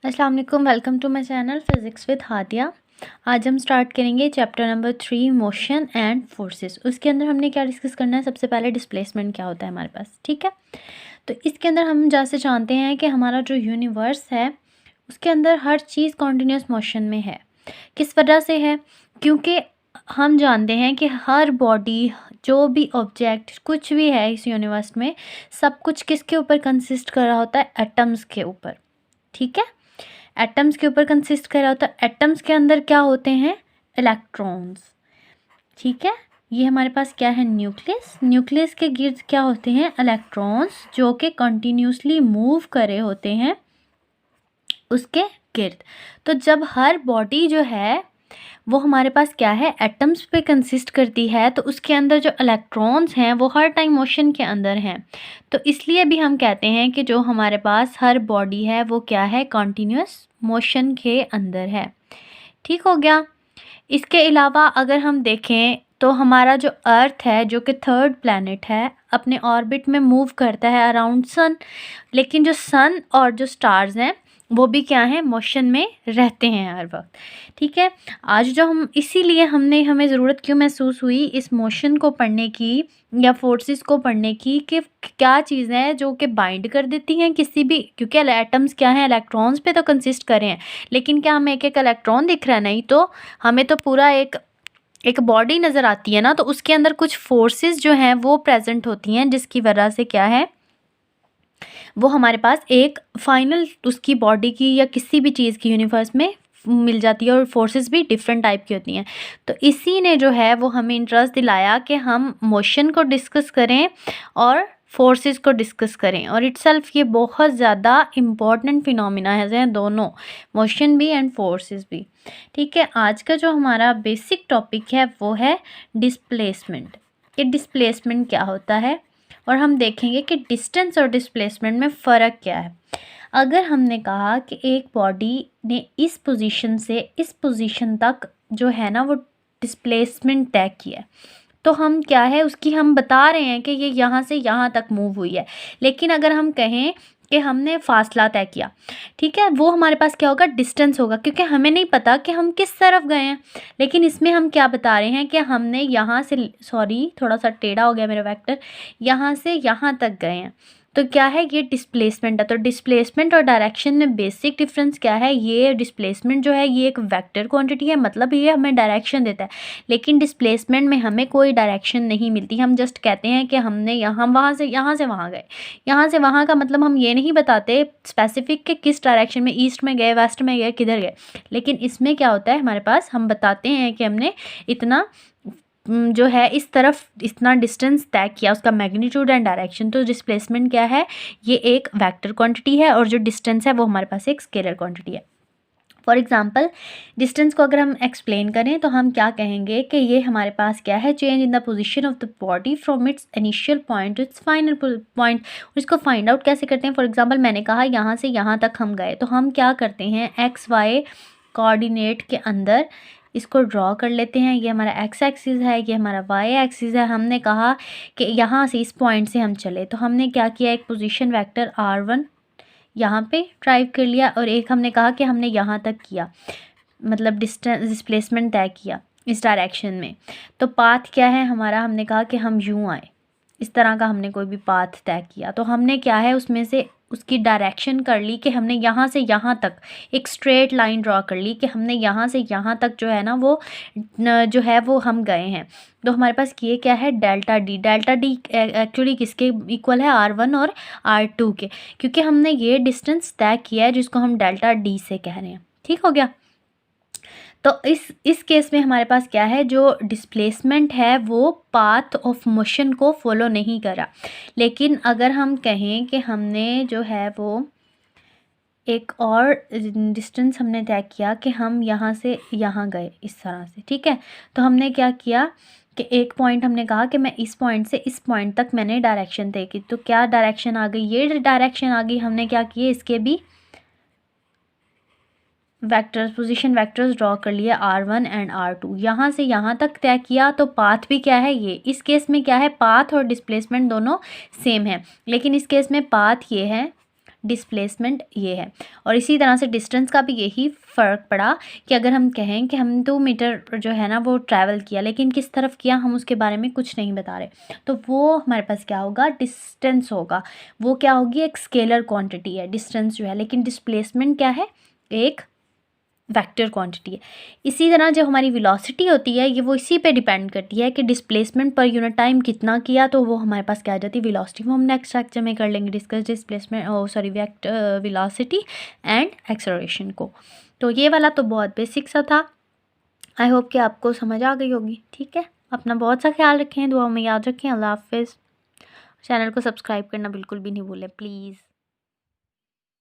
अस्सलाम वालेकुम, welcome to my channel physics with Hadiya. आज हम स्टार्ट करेंगे chapter number 3 motion and forces. उसके अंदर हमने क्या डिस्कस करना है? सबसे पहले डिस्प्लेसमेंट क्या होता है हमारे पास, ठीक है। तो इसके अंदर हम जैसे जानते हैं कि हमारा जो यूनिवर्स है उसके अंदर हर चीज़ कॉन्टिन्यूस मोशन में है। किस वजह से है? क्योंकि हम जानते हैं कि हर बॉडी, जो भी ऑब्जेक्ट, कुछ भी है इस यूनिवर्स में, सब कुछ किसके ऊपर कंसिस्ट कर रहा होता है? एटम्स के ऊपर, ठीक है। एटम्स के ऊपर कंसिस्ट कर रहा होता है। एटम्स के अंदर क्या होते हैं? इलेक्ट्रॉन्स, ठीक है। ये हमारे पास क्या है? न्यूक्लियस। न्यूक्लियस के गिर्द क्या होते हैं? इलेक्ट्रॉन्स, जो कि कंटिन्यूसली मूव कर रहे होते हैं उसके गिर्द। तो जब हर बॉडी जो है वो हमारे पास क्या है? एटम्स पे कंसिस्ट करती है, तो उसके अंदर जो इलेक्ट्रॉन्स हैं वो हर टाइम मोशन के अंदर हैं। तो इसलिए भी हम कहते हैं कि जो हमारे पास हर बॉडी है वो क्या है? कॉन्टिन्यूस मोशन के अंदर है, ठीक हो गया। इसके अलावा अगर हम देखें तो हमारा जो अर्थ है, जो कि थर्ड प्लैनेट है, अपने ऑर्बिट में मूव करता है अराउंड सन। लेकिन जो सन और जो स्टार्स हैं वो भी क्या हैं? मोशन में रहते हैं हर वक्त, ठीक है। आज जो हम इसीलिए हमें ज़रूरत क्यों महसूस हुई इस मोशन को पढ़ने की या फोर्सेस को पढ़ने की, कि क्या चीज़ें हैं जो कि बाइंड कर देती हैं किसी भी, क्योंकि एटम्स क्या हैं? इलेक्ट्रॉन्स पे तो कंसिस्ट कर रहे हैं। लेकिन क्या हमें एक एक इलेक्ट्रॉन दिख रहा है? नहीं, तो हमें तो पूरा एक बॉडी नज़र आती है ना। तो उसके अंदर कुछ फोर्सेस जो हैं वो प्रेजेंट होती हैं, जिसकी वजह से क्या है, वो हमारे पास एक फाइनल उसकी बॉडी की या किसी भी चीज़ की यूनिवर्स में मिल जाती है। और फोर्सेस भी डिफरेंट टाइप की होती हैं। तो इसी ने जो है वो हमें इंटरेस्ट दिलाया कि हम मोशन को डिस्कस करें और फोर्सेस को डिस्कस करें। और इटसेल्फ ये बहुत ज़्यादा इम्पॉर्टेंट फिनोमिना है, दोनों, मोशन भी एंड फोर्सेस भी, ठीक है। आज का जो हमारा बेसिक टॉपिक है वो है डिस्प्लेसमेंट, कि डिस्प्लेसमेंट क्या होता है, और हम देखेंगे कि डिस्टेंस और डिस्प्लेसमेंट में फ़र्क क्या है। अगर हमने कहा कि एक बॉडी ने इस पोजीशन से इस पोजीशन तक जो है ना वो डिस्प्लेसमेंट तय किया है, तो हम क्या है उसकी हम बता रहे हैं कि ये यहाँ से यहाँ तक मूव हुई है। लेकिन अगर हम कहें कि हमने फासला तय किया, ठीक है, वो हमारे पास क्या होगा? डिस्टेंस होगा, क्योंकि हमें नहीं पता कि हम किस तरफ गए हैं। लेकिन इसमें हम क्या बता रहे हैं कि हमने यहाँ से, सॉरी थोड़ा सा टेढ़ा हो गया मेरा वेक्टर, यहाँ से यहाँ तक गए हैं। तो क्या है? ये डिस्प्लेसमेंट है। तो डिस्प्लेसमेंट और डायरेक्शन में बेसिक डिफरेंस क्या है? ये डिस्प्लेसमेंट जो है ये एक वेक्टर क्वांटिटी है, मतलब ये हमें डायरेक्शन देता है। लेकिन डिस्प्लेसमेंट में हमें कोई डायरेक्शन नहीं मिलती। हम जस्ट कहते हैं कि हमने यहाँ से वहाँ गए। यहाँ से वहाँ का मतलब हम ये नहीं बताते स्पेसिफिक कि किस डायरेक्शन में, ईस्ट में गए, वेस्ट में गए, किधर गए। लेकिन इसमें क्या होता है हमारे पास, हम बताते हैं कि हमने इतना जो है इस तरफ इतना डिस्टेंस तय किया, उसका मैग्नीट्यूड एंड डायरेक्शन। तो डिस्प्लेसमेंट क्या है? ये एक वेक्टर क्वांटिटी है, और जो डिस्टेंस है वो हमारे पास एक स्केलर क्वांटिटी है। फॉर एग्जांपल, डिस्टेंस को अगर हम एक्सप्लेन करें तो हम क्या कहेंगे कि ये हमारे पास क्या है? Change in the position of the body from its initial point two it's final point. इसको फाइंड आउट कैसे करते हैं? फॉर एग्जांपल, मैंने कहा यहाँ से यहाँ तक हम गए, तो हम क्या करते हैं? एक्स वाई कोऑर्डिनेट के अंदर इसको ड्रॉ कर लेते हैं। ये हमारा एक्स एक्सिस है, ये हमारा वाई एक्सिस है। हमने कहा कि यहाँ से इस पॉइंट से हम चले, तो हमने क्या किया? एक पोजीशन वेक्टर r1 यहाँ पे ड्राइव कर लिया, और एक हमने कहा कि हमने यहाँ तक किया, मतलब डिस्प्लेसमेंट तय किया इस डायरेक्शन में। तो पाथ क्या है हमारा? हमने कहा कि हम यूँ आए, इस तरह का हमने कोई भी पाथ तय किया। तो हमने क्या है उसमें से उसकी डायरेक्शन कर ली कि हमने यहाँ से यहाँ तक एक स्ट्रेट लाइन ड्रॉ कर ली कि हमने यहाँ से यहाँ तक जो है ना वो जो है वो हम गए हैं। तो हमारे पास ये क्या है? Delta D. Delta D actually किसके इक्वल है? r1 और r2 के, क्योंकि हमने ये डिस्टेंस तय किया है जिसको हम डेल्टा डी से कह रहे हैं, ठीक हो गया। तो इस केस में हमारे पास क्या है? जो डिस्प्लेसमेंट है वो पाथ ऑफ मोशन को फॉलो नहीं करा। लेकिन अगर हम कहें कि हमने जो है वो एक और डिस्टेंस हमने तय किया कि हम यहाँ से यहाँ गए इस तरह से, ठीक है। तो हमने क्या किया कि एक पॉइंट हमने कहा कि मैं इस पॉइंट से इस पॉइंट तक मैंने डायरेक्शन तय की। तो क्या डायरेक्शन आ गई? ये डायरेक्शन आ गई। हमने क्या किए? इसके भी वेक्टर्स, पोजीशन वेक्टर्स ड्रॉ कर लिए r1 एंड r2। यहाँ से यहाँ तक तय किया, तो पाथ भी क्या है? ये। इस केस में क्या है? पाथ और डिस्प्लेसमेंट दोनों सेम है, लेकिन इस केस में पाथ ये है, डिस्प्लेसमेंट ये है। और इसी तरह से डिस्टेंस का भी यही फ़र्क पड़ा कि अगर हम कहें कि हम 2 मीटर जो है ना वो ट्रैवल किया, लेकिन किस तरफ किया हम उसके बारे में कुछ नहीं बता रहे, तो वो हमारे पास क्या होगा, डिस्टेंस होगा। वो क्या होगी, एक स्केलर क्वांटिटी है डिस्टेंस जो है, लेकिन डिस्प्लेसमेंट क्या है, एक वेक्टर क्वांटिटी है। इसी तरह जो हमारी वेलोसिटी होती है ये वो इसी पे डिपेंड करती है कि डिस्प्लेसमेंट पर यूनिट टाइम कितना किया, तो वो हमारे पास क्या आ जाती है, वेलोसिटी। वो हम नेक्स्ट लेक्चर में कर लेंगे discuss, displacement velocity and acceleration को। तो ये वाला तो बहुत बेसिक सा था। आई होप कि आपको समझ आ गई होगी। ठीक है, अपना बहुत सा ख्याल रखें, दुआ में याद रखें। अल्लाह हाफिज़। चैनल को सब्सक्राइब करना बिल्कुल भी नहीं भूलें प्लीज़।